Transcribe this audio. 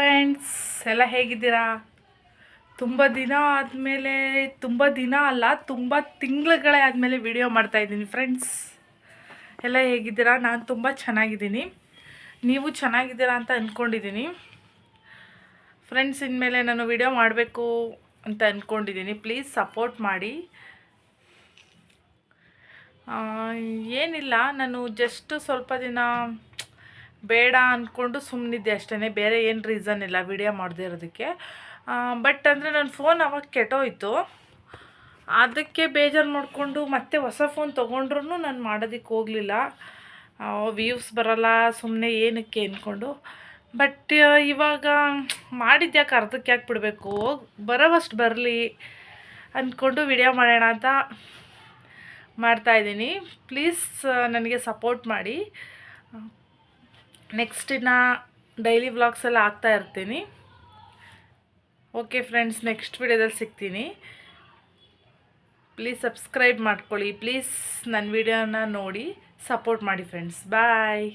Friends, ಎಲ್ಲ ಹೇಗಿದ್ದೀರಾ? ತುಂಬ ದಿನ ಆದಮೇಲೆ, ತುಂಬ ದಿನ ಅಲ್ಲ, ತುಂಬ ತಿಂಗಳುಗಳೇ ಆದಮೇಲೆ ವಿಡಿಯೋ ಮಾಡ್ತಾಯಿದ್ದೀನಿ ಫ್ರೆಂಡ್ಸ್. ಎಲ್ಲ ಹೇಗಿದ್ದೀರಾ? ನಾನು ತುಂಬ ಚೆನ್ನಾಗಿದ್ದೀನಿ. ನೀವು ಚೆನ್ನಾಗಿದ್ದೀರಾ ಅಂತ ಅಂದ್ಕೊಂಡಿದ್ದೀನಿ ಫ್ರೆಂಡ್ಸ್. ಇನ್ಮೇಲೆ ನಾನು ವಿಡಿಯೋ ಮಾಡಬೇಕು ಅಂತ ಅಂದ್ಕೊಂಡಿದ್ದೀನಿ. ಪ್ಲೀಸ್ ಸಪೋರ್ಟ್ ಮಾಡಿ. ಏನಿಲ್ಲ, ನಾನು ಜಸ್ಟ್ ಸ್ವಲ್ಪ ದಿನ ಬೇಡ ಅಂದ್ಕೊಂಡು ಸುಮ್ಮನಿದ್ದೆ ಅಷ್ಟೇ. ಬೇರೆ ಏನು ರೀಸನ್ ಇಲ್ಲ ವಿಡಿಯೋ ಮಾಡದೇ ಇರೋದಕ್ಕೆ. ಬಟ್ ಅಂದರೆ ನನ್ನ ಫೋನ್ ಅವಾಗ ಕೆಟ್ಟೋಯ್ತು. ಅದಕ್ಕೆ ಬೇಜಾರು ಮಾಡಿಕೊಂಡು ಮತ್ತೆ ಹೊಸ ಫೋನ್ ತೊಗೊಂಡ್ರೂ ನಾನು ಮಾಡೋದಕ್ಕೆ ಹೋಗಲಿಲ್ಲ. ವ್ಯೂಸ್ ಬರೋಲ್ಲ ಸುಮ್ಮನೆ ಏನಕ್ಕೆ ಅಂದ್ಕೊಂಡು. ಬಟ್ ಇವಾಗ ಮಾಡಿದ್ಯಾಕೆ ಅರ್ಧಕ್ಕೆ ಯಾಕೆ ಬಿಡಬೇಕು, ಬರೋವಷ್ಟು ಬರಲಿ ಅಂದ್ಕೊಂಡು ವಿಡಿಯೋ ಮಾಡೋಣ ಅಂತ ಮಾಡ್ತಾಯಿದ್ದೀನಿ. ಪ್ಲೀಸ್ ನನಗೆ ಸಪೋರ್ಟ್ ಮಾಡಿ. ನೆಕ್ಸ್ಟ್ ಇನ್ನು ಡೈಲಿ ವ್ಲಾಗ್ಸ್ ಎಲ್ಲ ಹಾಕ್ತಾ ಇರ್ತೀನಿ. ಓಕೆ ಫ್ರೆಂಡ್ಸ್, ನೆಕ್ಸ್ಟ್ ವಿಡಿಯೋದಲ್ಲಿ ಸಿಗ್ತೀನಿ. ಪ್ಲೀಸ್ ಸಬ್ಸ್ಕ್ರೈಬ್ ಮಾಡ್ಕೊಳ್ಳಿ. ಪ್ಲೀಸ್ ನನ್ನ ವಿಡಿಯೋನ ನೋಡಿ ಸಪೋರ್ಟ್ ಮಾಡಿ ಫ್ರೆಂಡ್ಸ್. ಬಾಯ್.